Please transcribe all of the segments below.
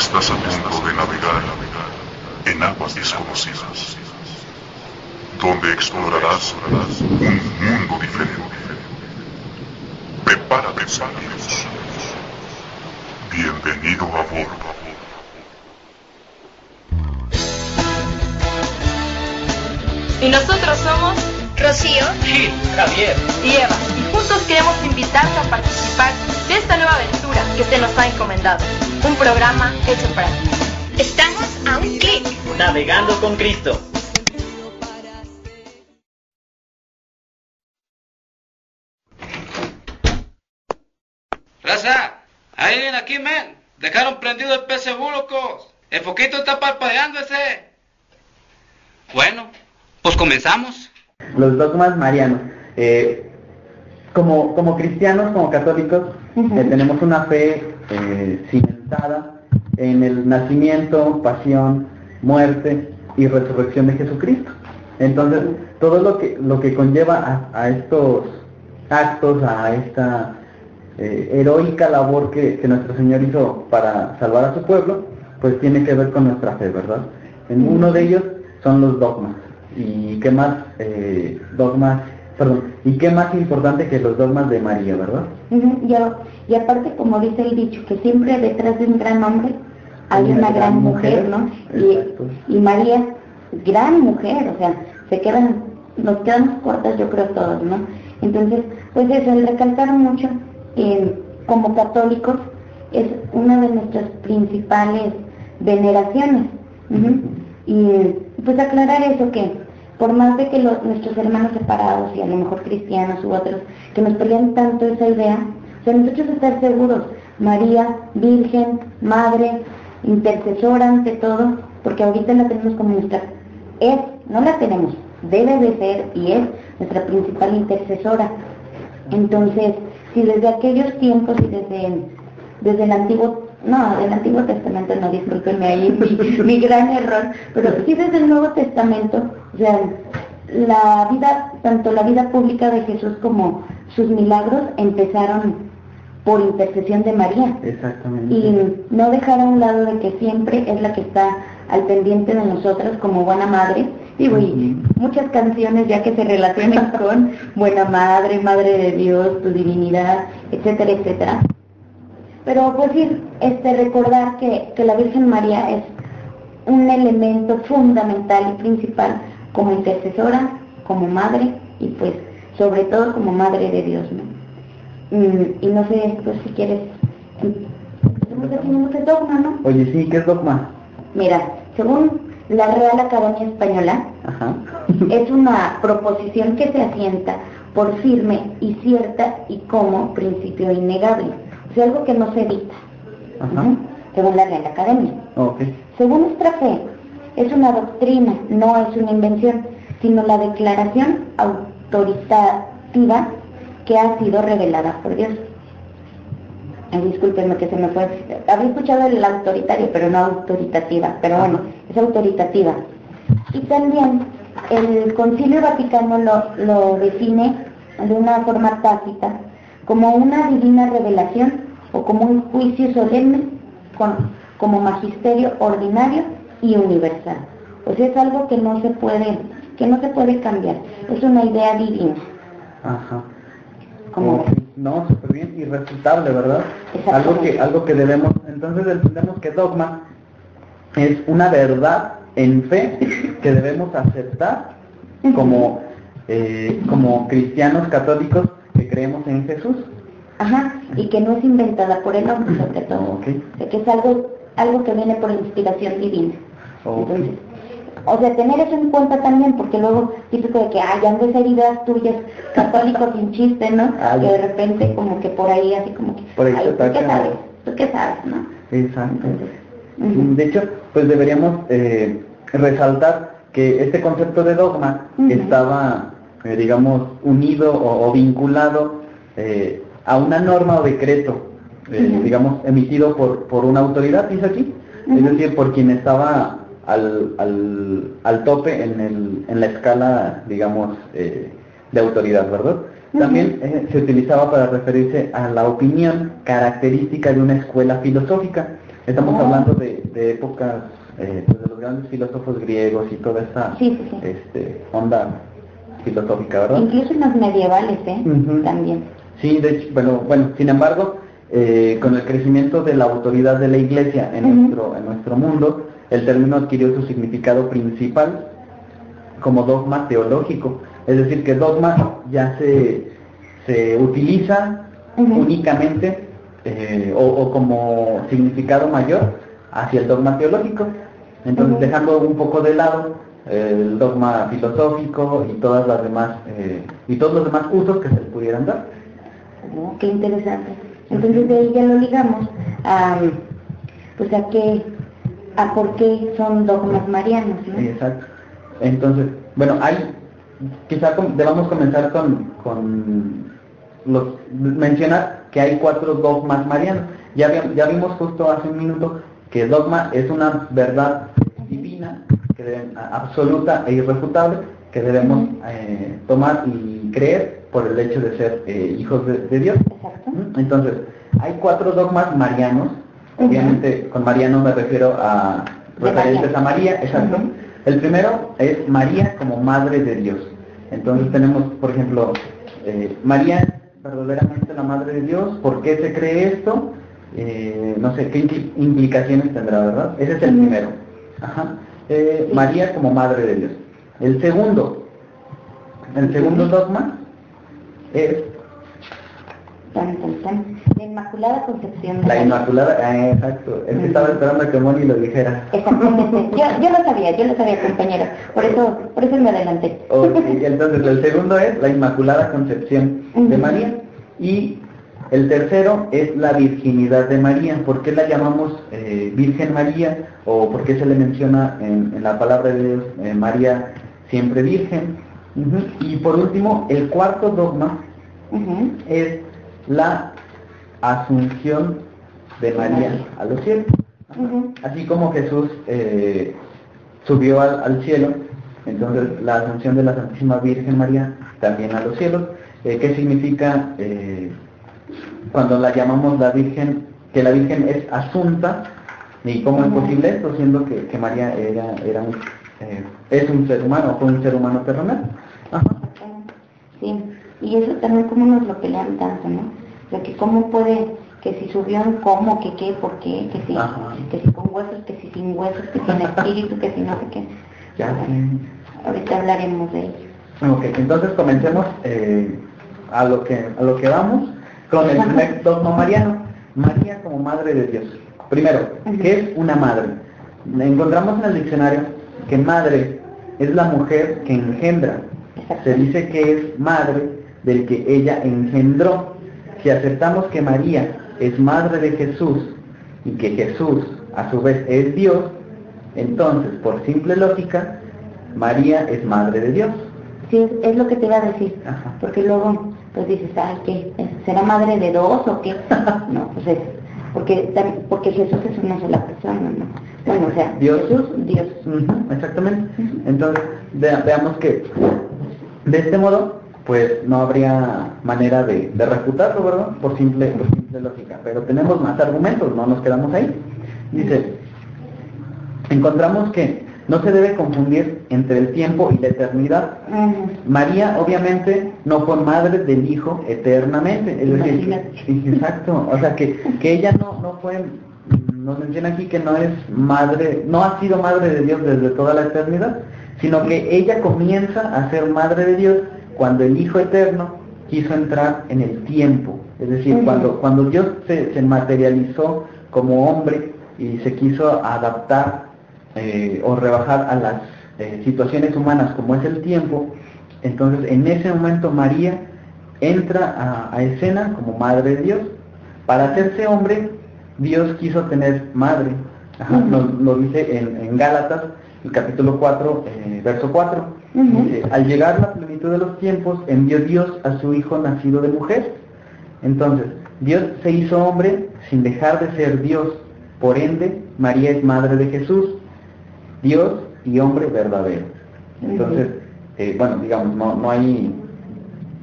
Estás a punto de navegar en aguas desconocidas, donde explorarás un mundo diferente. Prepárate, amigos. Bienvenido a bordo. Y nosotros somos Rocío, Gil, Javier y Eva, y juntos queremos invitarte a participar de esta nueva aventura que se nos ha encomendado, un programa hecho para ti. estamos a un clic. Navegando con Cristo. Raza, ahí viene aquí, men. Dejaron prendido el PSU, locos. El foquito está parpadeando ese. Bueno, pues comenzamos. Los dogmas marianos. Como cristianos, como católicos, tenemos una fe cimentada en el nacimiento, pasión, muerte y resurrección de Jesucristo. Entonces, todo lo que conlleva a estos actos, a esta heroica labor que nuestro Señor hizo para salvar a su pueblo, pues tiene que ver con nuestra fe, ¿verdad? Uno de ellos son los dogmas. ¿Y qué más y qué más importante que los dogmas de María, verdad? Y aparte, como dice el dicho, que siempre detrás de un gran hombre hay una gran mujer, ¿no? Y María, gran mujer, o sea, nos quedamos cortas, yo creo, todos, ¿no? Entonces, pues eso, el recalcar mucho, como católicos, es una de nuestras principales veneraciones. Y pues aclarar eso, que por más de que nuestros hermanos separados y a lo mejor cristianos u otros que nos pelean tanto esa idea, o sea, nosotros estar seguros, María, Virgen, Madre, intercesora ante todo, porque ahorita la tenemos como no la tenemos, debe de ser y es nuestra principal intercesora. Entonces, si desde aquellos tiempos y desde el Antiguo Testamento, no, discúlpenme ahí mi gran error, pero sí desde el Nuevo Testamento, o sea, tanto la vida pública de Jesús como sus milagros empezaron por intercesión de María. Exactamente. Y no dejar a un lado de que siempre es la que está al pendiente de nosotras como buena madre. Digo, y muchas canciones ya que se relacionan con buena madre, madre de Dios, tu divinidad, etcétera, etcétera. Pero pues sí, recordar que la Virgen María es un elemento fundamental y principal como intercesora, como madre y pues sobre todo como madre de Dios, ¿no? Y no sé, pues si quieres, estamos definiendo qué es dogma, ¿no? Oye, sí, ¿qué es dogma? Mira, según la Real Academia Española, es una proposición que se asienta por firme y cierta y como principio innegable. O sea, algo que no se evita, según la Real Academia. Okay. Según nuestra fe, es una doctrina, no es una invención, sino la declaración autoritativa que ha sido revelada por Dios. Discúlpenme que se me fue. Había escuchado el autoritario, pero no autoritativa. Pero bueno, es autoritativa. Y también el Concilio Vaticano lo define de una forma tácita como una divina revelación o como un juicio solemne como magisterio ordinario y universal. O sea, es algo que no se puede cambiar. Es una idea divina. Como no, súper bien, irrefutable, ¿verdad? Algo que debemos, entonces entendemos que dogma es una verdad en fe que debemos aceptar como cristianos católicos que creemos en Jesús. Y que no es inventada por el hombre, sobre todo. Que es algo que viene por inspiración divina. Entonces, o sea, tener eso en cuenta también, porque luego, típico de que, ya no esas ideas tuyas, católicos sin chiste, ¿no? Que de repente, como que por ahí, así como que, ¿tú qué sabes, no? Exacto. De hecho, pues deberíamos resaltar que este concepto de dogma estaba, digamos, unido o vinculado a una norma o decreto, digamos, emitido por una autoridad, dice aquí, es decir, por quien estaba al tope en la escala, digamos, de autoridad, ¿verdad? También se utilizaba para referirse a la opinión característica de una escuela filosófica, Estamos hablando de épocas pues de los grandes filósofos griegos y toda esta onda filosófica, ¿verdad? Incluso en los medievales, también. Sí, de hecho, bueno, sin embargo, con el crecimiento de la autoridad de la Iglesia en nuestro mundo, el término adquirió su significado principal como dogma teológico. Es decir, que dogma ya se utiliza únicamente o como significado mayor hacia el dogma teológico. Entonces, dejando un poco de lado el dogma filosófico y todas las demás y todos los demás usos que se le pudieran dar. Oh, qué interesante. Entonces de ahí ya lo ligamos a por qué son dogmas marianos, ¿no? Sí, exacto. Entonces, bueno, quizá debamos comenzar con mencionar que hay 4 dogmas marianos. Ya vimos justo hace un minuto que el dogma es una verdad divina, absoluta e irrefutable, que debemos tomar y creer por el hecho de ser hijos de Dios. Exacto. Entonces, hay 4 dogmas marianos. Obviamente, con mariano me refiero a referentes a María, exacto. El primero es María como Madre de Dios. Entonces tenemos, por ejemplo, María verdaderamente la Madre de Dios. ¿Por qué se cree esto? No sé, ¿qué implicaciones tendrá, verdad? Ese es el primero. María como Madre de Dios. El segundo dogma es la Inmaculada Concepción de la Inmaculada, exacto. Es que estaba esperando a que Moni lo dijera. Exactamente. Yo lo sabía, compañero. Por eso me adelanté. Okay, entonces el segundo es la Inmaculada Concepción de María. Y el tercero es la virginidad de María. ¿Por qué la llamamos Virgen María? ¿O por qué se le menciona en la palabra de Dios María siempre virgen? Y por último, el cuarto dogma es la asunción de María a los cielos. Así como Jesús subió al cielo, entonces la asunción de la Santísima Virgen María también a los cielos. ¿Qué significa cuando la llamamos la Virgen, que la Virgen es asunta? ¿Y cómo es posible esto, siendo que María es un ser humano, fue un ser humano terrenal? Sí, y eso también como nos lo pelean tanto, ¿no? O sea, que cómo puede, que si subió en cómo, que qué, por qué, que si con huesos, que si sin huesos, que sin espíritu, que si no sé qué. Ahorita hablaremos de ello. Ok, entonces comencemos a lo que vamos con el primer dogma mariano. María como Madre de Dios. Primero, ¿qué es una madre? Encontramos en el diccionario que madre es la mujer que engendra. Se dice que es madre del que ella engendró. Si aceptamos que María es madre de Jesús y que Jesús a su vez es Dios, entonces por simple lógica María es madre de Dios. Sí, es lo que te iba a decir. Porque luego pues dices, ¿qué? ¿Será madre de dos o qué? No, pues es porque Jesús es una sola persona, ¿no? Bueno, o sea, Dios. Jesús, Dios. Exactamente. Entonces veamos que de este modo pues no habría manera de refutarlo, ¿verdad? Por simple lógica. Pero tenemos más argumentos, no nos quedamos ahí. Dice, encontramos que no se debe confundir entre el tiempo y la eternidad. María obviamente no fue madre del Hijo eternamente. Es decir, exacto, o sea que ella no fue, nos menciona aquí que no es madre, no ha sido madre de Dios desde toda la eternidad, sino que ella comienza a ser madre de Dios cuando el Hijo Eterno quiso entrar en el tiempo. Es decir, cuando Dios se materializó como hombre y se quiso adaptar o rebajar a las situaciones humanas como es el tiempo, entonces en ese momento María entra a escena como madre de Dios. Para hacerse hombre, Dios quiso tener madre. Lo dice en Gálatas, el capítulo 4, verso 4. Dice, al llegar la plenitud de los tiempos, envió Dios a su Hijo nacido de mujer. Entonces, Dios se hizo hombre sin dejar de ser Dios. Por ende, María es madre de Jesús, Dios y hombre verdadero. Entonces, bueno, digamos, no hay...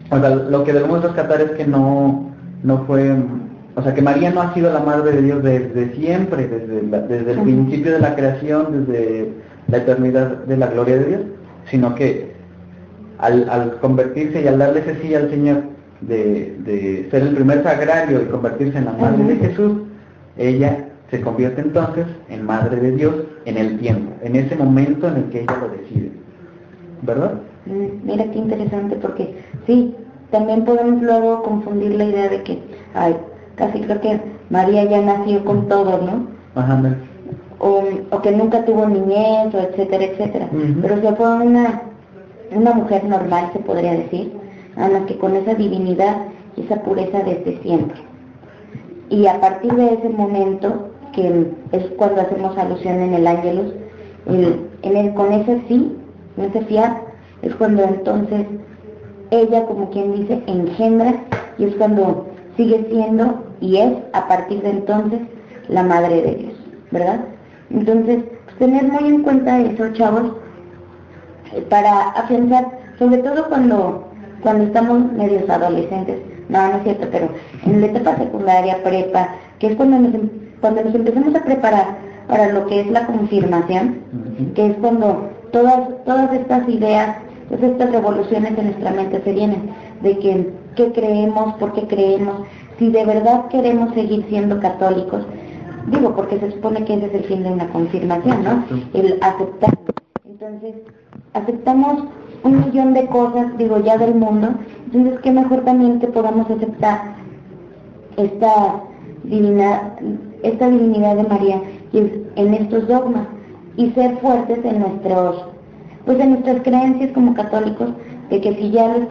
O sea, lo que debemos rescatar es que no fue o sea, que María no ha sido la madre de Dios desde siempre, desde el principio de la creación, desde la eternidad de la gloria de Dios, sino que al convertirse y al darle ese sí al Señor de ser el primer sagrario y convertirse en la madre de Jesús, ella se convierte entonces en madre de Dios en el tiempo, en ese momento en el que ella lo decide, ¿verdad? Mira qué interesante, porque sí, también podemos luego confundir la idea de que, casi creo que María ya nació con todo, ¿no? Ajá. O que nunca tuvo niñez, o etcétera, etcétera. Pero se fue una mujer normal, se podría decir, Ana, que con esa divinidad y esa pureza desde siempre. Y a partir de ese momento, que es cuando hacemos alusión en el Ángelus, con ese sí, en ese fiat, es cuando entonces ella, como quien dice, engendra, y es cuando sigue siendo y es a partir de entonces la madre de Dios, ¿verdad? Entonces, pues, tener muy en cuenta eso, chavos, para afianzar, sobre todo cuando estamos medios adolescentes, no es cierto, pero en la etapa secundaria, prepa, que es cuando nos empezamos a preparar para lo que es la confirmación, que es cuando todas estas ideas, todas estas revoluciones en nuestra mente se vienen, de qué creemos, por qué creemos, si de verdad queremos seguir siendo católicos, digo, porque se supone que ese es el fin de una confirmación, ¿no? El aceptar. Entonces, aceptamos 1,000,000 de cosas, digo, ya del mundo, entonces qué mejor también que podamos aceptar esta divinidad de María en estos dogmas y ser fuertes en nuestras creencias como católicos, de que si ya lo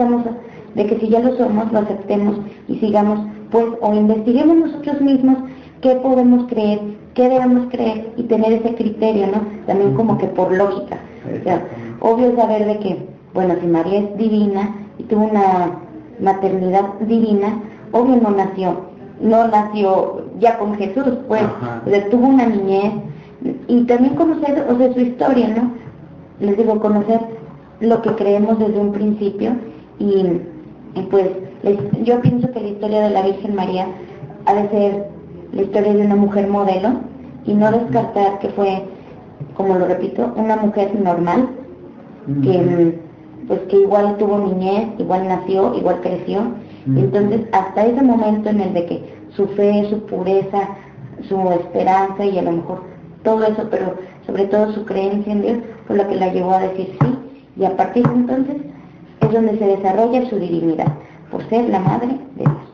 somos, lo aceptemos y sigamos, pues, o investiguemos nosotros mismos qué podemos creer, qué debemos creer y tener ese criterio, ¿no? También como que por lógica. O sea, obvio saber de que, bueno, si María es divina y tuvo una maternidad divina, obvio no nació ya con Jesús, pues, o sea, tuvo una niñez, y también conocer, o sea, su historia, ¿no? Les digo, conocer lo que creemos desde un principio, y pues, yo pienso que la historia de la Virgen María ha de ser la historia de una mujer modelo, y no descartar que fue, como lo repito, una mujer normal, que igual tuvo niñez, igual nació, igual creció. Entonces, hasta ese momento en el de que su fe, su pureza, su esperanza y a lo mejor todo eso, pero sobre todo su creencia en Dios, fue lo que la llevó a decir sí, y a partir de entonces es donde se desarrolla su divinidad, por ser la madre de Dios.